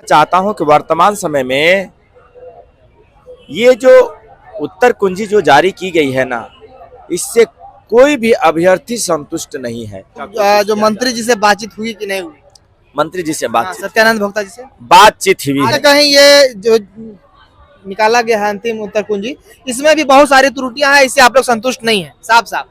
चाहता हूं कि वर्तमान समय में ये जो उत्तर कुंजी जो जारी की गई है ना, इससे कोई भी अभ्यर्थी संतुष्ट नहीं है। जो मंत्री जी से बातचीत हुई कि नहीं हुई? मंत्री जी से बातचीत सत्यानंद भोक्ता जी से बातचीत हुई आज है। कहीं ये जो निकाला गया है अंतिम उत्तर कुंजी, इसमें भी बहुत सारी त्रुटियां हैं, इससे आप लोग संतुष्ट नहीं है? साफ साफ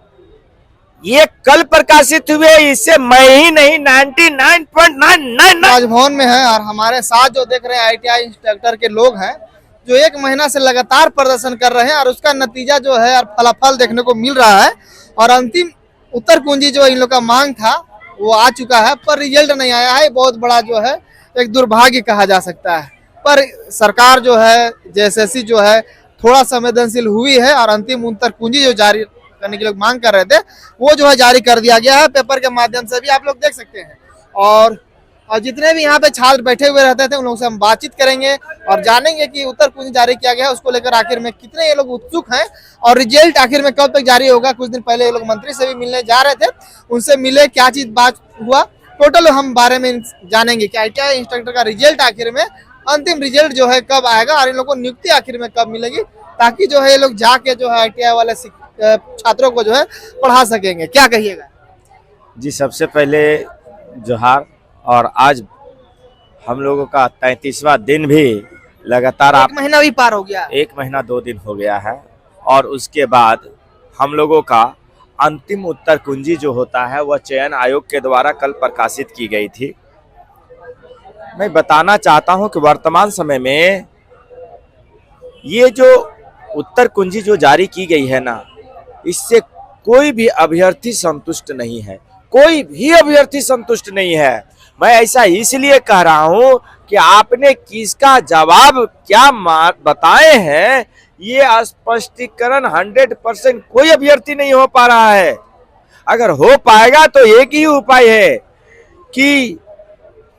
ये कल प्रकाशित हुए, इससे मैं ही नहीं 99.999 राजभवन में है और हमारे साथ जो देख रहे हैं ITI इंस्ट्रक्टर के लोग हैं जो 1 महीना से लगातार प्रदर्शन कर रहे हैं और उसका नतीजा जो है और फलाफल देखने को मिल रहा है। और अंतिम उत्तर कुंजी जो इन लोग का मांग था वो आ चुका है, पर रिजल्ट नहीं आया है। बहुत बड़ा जो है एक दुर्भाग्य कहा जा सकता है। पर सरकार जो है JSSC जो है थोड़ा संवेदनशील हुई है और अंतिम उत्तर कुंजी जो जारी करने के लिए मांग कर रहे थे वो जो है जारी कर दिया गया है। पेपर के माध्यम से भी आप लोग देख सकते हैं। और जितने भी यहाँ पे छात्र बैठे हुए रहते थे उन लोगों से हम बातचीत करेंगे और जानेंगे कि उत्तर कुंजी जारी किया गया है उसको लेकर आखिर में कितने ये लोग उत्सुक हैं और रिजल्ट आखिर में कब तक जारी होगा। कुछ दिन पहले ये लोग मंत्री से भी मिलने जा रहे थे, उनसे मिले, क्या चीज बात हुआ, टोटल हम बारे में जानेंगे कि ITI इंस्ट्रक्टर का रिजल्ट आखिर में अंतिम रिजल्ट जो है कब आएगा और इन लोगों को नियुक्ति आखिर में कब मिलेगी, ताकि जो है ये लोग जाके जो है ITI वाले छात्रों को जो है पढ़ा सकेंगे। क्या कहिएगा? जी, सबसे पहले जोहार। और आज हम लोगों का 33वां दिन भी लगातार 1 महीना भी पार हो गया, 1 महीना 2 दिन हो गया है। और उसके बाद हम लोगों का अंतिम उत्तर कुंजी जो होता है वह चयन आयोग के द्वारा कल प्रकाशित की गई थी। मैं बताना चाहता हूं कि वर्तमान समय में ये जो उत्तर कुंजी जो जारी की गई है ना, इससे कोई भी अभ्यर्थी संतुष्ट नहीं है। कोई भी अभ्यर्थी संतुष्ट नहीं है। मैं ऐसा इसलिए कह रहा हूं कि आपने किसका जवाब क्या बताए हैं, ये स्पष्टीकरण 100% कोई अभ्यर्थी नहीं हो पा रहा है। अगर हो पाएगा तो एक ही उपाय है कि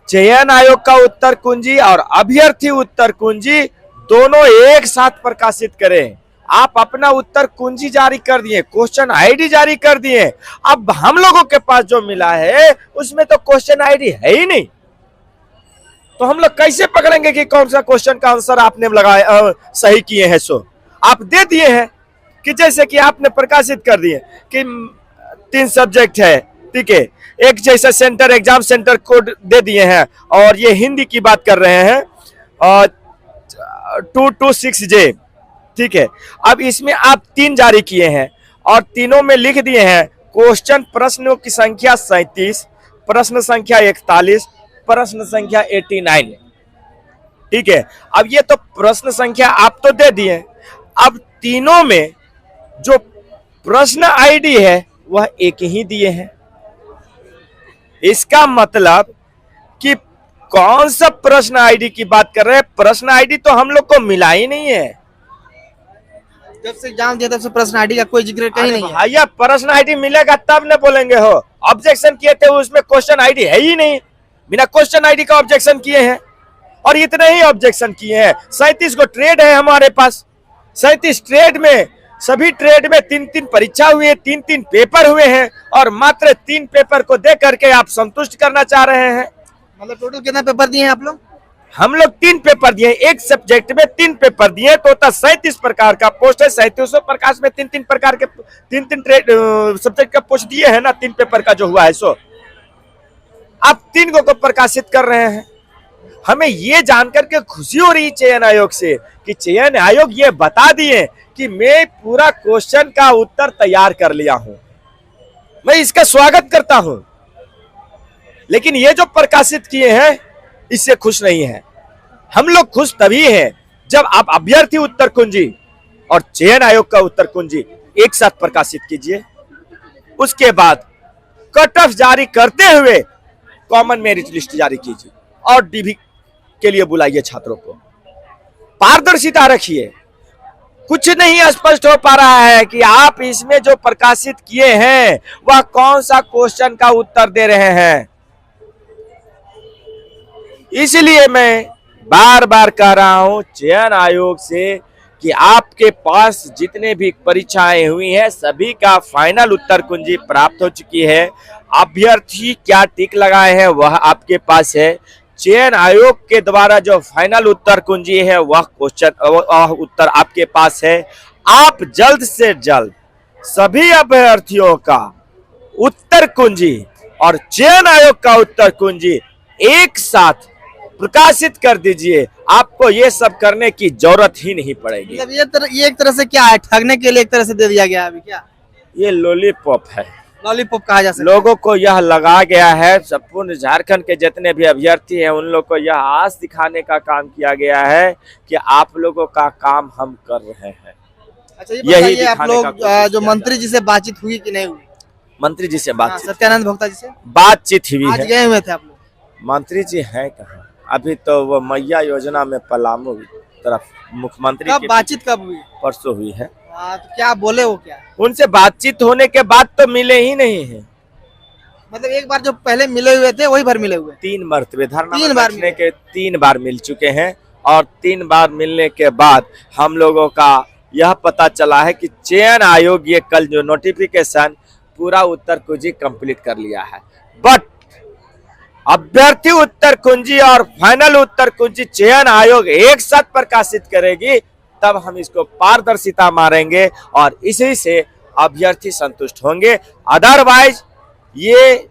चयन आयोग का उत्तर कुंजी और अभ्यर्थी उत्तर कुंजी दोनों एक साथ प्रकाशित करें। आप अपना उत्तर कुंजी जारी कर दिए, क्वेश्चन ID जारी कर दिए, अब हम लोगों के पास जो मिला है उसमें तो क्वेश्चन ID है ही नहीं, तो हम लोग कैसे पकड़ेंगे कि कौन सा क्वेश्चन का आंसर आपने लगाया सही किए हैं। सो आप दे दिए हैं कि जैसे कि आपने प्रकाशित कर दिए कि 3 सब्जेक्ट है, ठीक है, एक जैसा सेंटर एग्जाम सेंटर कोड दे दिए हैं और ये हिंदी की बात कर रहे हैं और 226J, ठीक है। अब इसमें आप 3 जारी किए हैं और तीनों में लिख दिए हैं क्वेश्चन प्रश्नों की संख्या 37, प्रश्न संख्या 41, प्रश्न संख्या 89, ठीक है। अब ये तो प्रश्न संख्या आप तो दे दिए, अब तीनों में जो प्रश्न ID है वह एक ही दिए हैं। इसका मतलब कि कौन सा प्रश्न ID की बात कर रहे हैं? प्रश्न ID तो हम लोग को मिला ही नहीं है। जब से एग्जाम दिया तब से प्रश्न ID का कोई जिक्र कहीं नहीं है। भैया प्रश्न ID मिलेगा तब न बोलेंगे हो। ऑब्जेक्शन किए थे उसमें क्वेश्चन ID है ही नहीं, बिना क्वेश्चन ID का ऑब्जेक्शन किए हैं और इतने ही ऑब्जेक्शन किए हैं। 37 को ट्रेड है हमारे पास, 37 ट्रेड में सभी ट्रेड में 3-3 परीक्षा हुई है, 3-3 पेपर हुए हैं और मात्र 3 पेपर को दे करके आप संतुष्ट करना चाह रहे हैं। मतलब टोटल कितना पेपर दिए हैं आप लोग? हम लोग 3 पेपर दिए, एक सब्जेक्ट में 3 पेपर दिए, तो 37 प्रकार का पोस्ट है। 37 प्रकाश में 3-3 प्रकार के 3-3 सब्जेक्ट का पोस्ट दिए हैं ना, 3 पेपर का जो हुआ है। सो आप 3 को प्रकाशित कर रहे हैं। हमें ये जानकर के खुशी हो रही चयन आयोग से कि चयन आयोग ये बता दिए कि मैं पूरा क्वेश्चन का उत्तर तैयार कर लिया हूं। मैं इसका स्वागत करता हूं, लेकिन ये जो प्रकाशित किए हैं इससे खुश नहीं है। हम लोग खुश तभी हैं जब आप अभ्यर्थी उत्तर कुंजी और चयन आयोग का उत्तर कुंजी एक साथ प्रकाशित कीजिए। उसके बाद कट ऑफ जारी करते हुए कॉमन मेरिट लिस्ट जारी कीजिए और DV के लिए बुलाइए छात्रों को। पारदर्शिता रखिए। कुछ नहीं स्पष्ट हो पा रहा है कि आप इसमें जो प्रकाशित किए हैं वह कौन सा क्वेश्चन का उत्तर दे रहे हैं। इसलिए मैं बार बार कह रहा हूं चयन आयोग से कि आपके पास जितने भी परीक्षाएं हुई हैं सभी का फाइनल उत्तर कुंजी प्राप्त हो चुकी है। अभ्यर्थी क्या टिक लगाए हैं वह आपके पास है। चयन आयोग के द्वारा जो फाइनल उत्तर कुंजी है वह उत्तर आपके पास है। आप जल्द से जल्द सभी अभ्यर्थियों का उत्तर कुंजी और चयन आयोग का उत्तर कुंजी एक साथ प्रकाशित कर दीजिए। आपको ये सब करने की जरूरत ही नहीं पड़ेगी। मतलब ये एक तरह से क्या है, ठगने के लिए एक तरह से दे दिया गया है अभी क्या? ये लॉलीपॉप है, लॉलीपॉप कहा जा सकता है। लोगों को यह लगा गया है, संपूर्ण झारखंड के जितने भी अभ्यर्थी हैं उन लोगों को यह आस दिखाने का काम किया गया है कि आप लोगों का काम हम कर रहे हैं। अच्छा ये यही बताइए, आप दिखाने लोग का कोशिश जो किया मंत्री जी से बातचीत हुई कि नहीं हुई? मंत्री जी से सत्यानंद भोक्ता जी से बातचीत हुई आज है। गए हुए थे आप लोग? मंत्री जी हैं कहाँ? अभी तो वो मैया योजना में पलामू तरफ मुख्यमंत्री कब की बातचीत कब हुई? परसों हुई है। तो क्या बोले वो क्या? उनसे बातचीत होने के बाद तो मिले ही नहीं है। मतलब एक बार जो पहले मिले हुए थे वही भर मिले हुए? 3 मरतबे धरना तीन बार बैठने के 3 बार मिल चुके हैं और 3 बार मिलने के बाद हम लोगों का यह पता चला है कि चयन आयोग ये कल जो नोटिफिकेशन पूरा उत्तर कुंजी कंप्लीट कर लिया है, बट अभ्यर्थी उत्तर कुंजी और फाइनल उत्तर कुंजी चयन आयोग एक साथ प्रकाशित करेगी, तब हम इसको पारदर्शिता मारेंगे और इसी से अभ्यर्थी संतुष्ट होंगे। अदरवाइज ये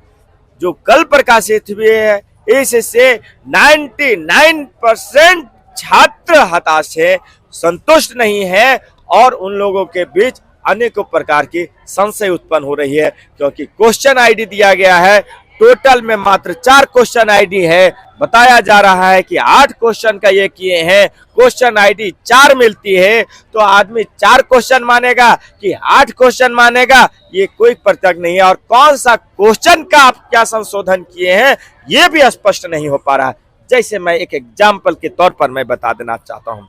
जो कल प्रकाशित हुए है इससे 99% छात्र हताश है, संतुष्ट नहीं है और उन लोगों के बीच अनेकों प्रकार की संशय उत्पन्न हो रही है, क्योंकि क्वेश्चन आईडी दिया गया है, टोटल में मात्र 4 क्वेश्चन आईडी है। बताया जा रहा है कि 8 क्वेश्चन का ये किए हैं, क्वेश्चन आईडी 4 मिलती है, तो आदमी 4 क्वेश्चन मानेगा कि 8 क्वेश्चन मानेगा, ये कोई प्रत्यक्ष नहीं है। और कौन सा क्वेश्चन का आप क्या संशोधन किए हैं ये भी स्पष्ट नहीं हो पा रहा है। जैसे मैं एक एग्जाम्पल के तौर पर मैं बता देना चाहता हूँ,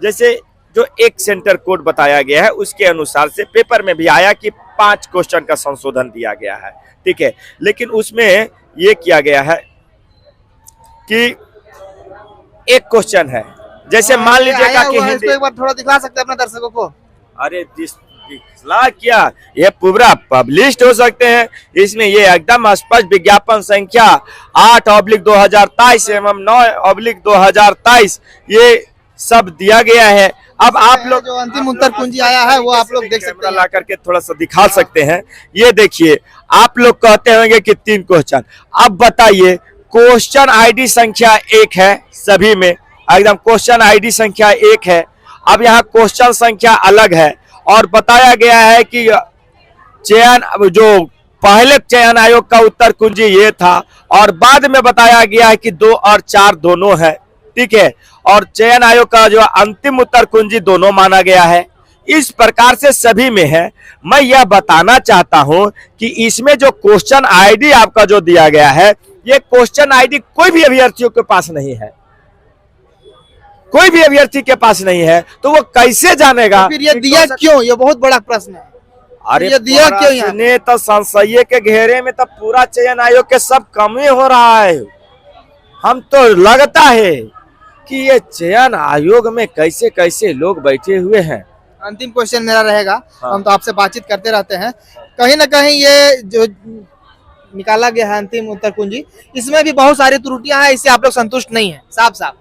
जैसे जो एक सेंटर कोड बताया गया है उसके अनुसार से पेपर में भी आया कि 5 क्वेश्चन का संशोधन दिया गया है, ठीक है, लेकिन उसमें ये किया गया है कि एक क्वेश्चन है, जैसे मान लीजिएगा कि हिंदी, एक बार थोड़ा दिखा सकते हैं अपने दर्शकों को? अरे दिखला क्या, ये पूरा पब्लिश्ड हो सकते हैं। इसमें ये एकदम स्पष्ट विज्ञापन संख्या 8/2023 एवं 9/2023 ये सब दिया गया है। अब आप लोग जो अंतिम उत्तर कुंजी आया है वो आप लोग देख सकते हैं, ला करके थोड़ा सा दिखा सकते हैं। ये देखिए, आप लोग कहते होंगे कि 3 क्वेश्चन, अब बताइए क्वेश्चन आईडी संख्या 1 है, सभी में एकदम क्वेश्चन आईडी संख्या 1 है। अब यहाँ क्वेश्चन संख्या अलग है और बताया गया है कि चयन जो पहले चयन आयोग का उत्तर कुंजी ये था और बाद में बताया गया है कि 2 और 4 दोनों है, ठीक है, और चयन आयोग का जो अंतिम उत्तर कुंजी दोनों माना गया है। इस प्रकार से सभी में है। मैं यह बताना चाहता हूं कि इसमें जो क्वेश्चन आईडी आपका जो दिया गया है, ये क्वेश्चन आईडी कोई भी अभ्यर्थियों के पास नहीं है, कोई भी अभ्यर्थी के पास नहीं है, तो वो कैसे जानेगा? तो फिर ये दिया क्यों? ये बहुत बड़ा प्रश्न है। अरे ये दिया क्यों? यहाँ तो संशय के घेरे में तो पूरा चयन आयोग के सब कमी हो रहा है। हम तो लगता है कि ये चयन आयोग में कैसे कैसे लोग बैठे हुए हैं। अंतिम क्वेश्चन मेरा रहेगा, हाँ। हम तो आपसे बातचीत करते रहते हैं, कहीं ना कहीं ये जो निकाला गया है अंतिम उत्तर कुंजी, इसमें भी बहुत सारी त्रुटियां हैं, इससे आप लोग संतुष्ट नहीं है? साफ साफ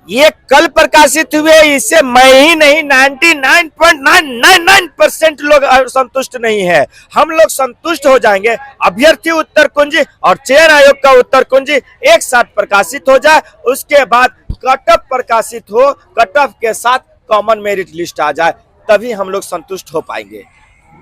ये कल प्रकाशित हुए, इससे मैं ही नहीं 99.999% लोग संतुष्ट नहीं है। हम लोग संतुष्ट हो जाएंगे, अभ्यर्थी उत्तर कुंजी और चयन आयोग का उत्तर कुंजी एक साथ प्रकाशित हो जाए, उसके बाद कट ऑफ प्रकाशित हो, कट ऑफ के साथ कॉमन मेरिट लिस्ट आ जाए, तभी हम लोग संतुष्ट हो पाएंगे,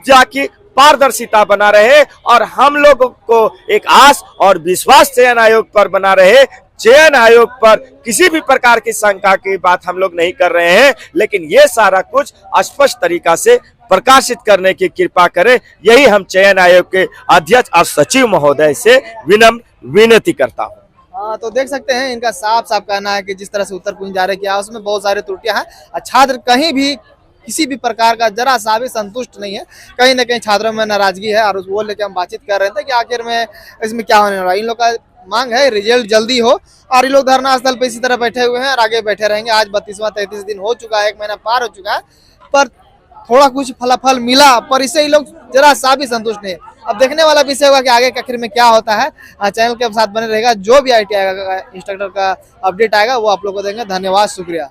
जाकि पारदर्शिता बना रहे और हम लोगों को एक आस और विश्वास चयन आयोग पर बना रहे। चयन आयोग पर किसी भी प्रकार की शंका की बात हम लोग नहीं कर रहे हैं, लेकिन ये सारा कुछ स्पष्ट तरीका से प्रकाशित करने की कृपा करें, यही हम चयन आयोग के अध्यक्ष और सचिव महोदय से विनम्र विनती करता हूँ। हाँ, तो देख सकते हैं इनका साफ साफ कहना है कि जिस तरह से उत्तर कुंजी जारी किया उसमें बहुत सारी त्रुटियां हैं, छात्र कहीं भी किसी भी प्रकार का जरा सा भी संतुष्ट नहीं है। कहीं ना कहीं छात्रों में नाराजगी है और वो लेकर हम बातचीत कर रहे थे कि आखिर में इसमें क्या होने वाला है। इन लोग का मांग है रिजल्ट जल्दी हो और ये लोग धरना स्थल पे इसी तरह बैठे हुए हैं और आगे बैठे रहेंगे। आज 32वां 33 दिन हो चुका है, 1 महीना पार हो चुका है, पर थोड़ा कुछ फलाफल मिला, पर इससे ये लोग जरा सा भी संतुष्ट नहीं है। अब देखने वाला विषय होगा कि आगे के आखिर में क्या होता है। चैनल के साथ बने रहेगा, जो भी ITI का इंस्ट्रक्टर का अपडेट आएगा वो आप लोग को देंगे। धन्यवाद, शुक्रिया।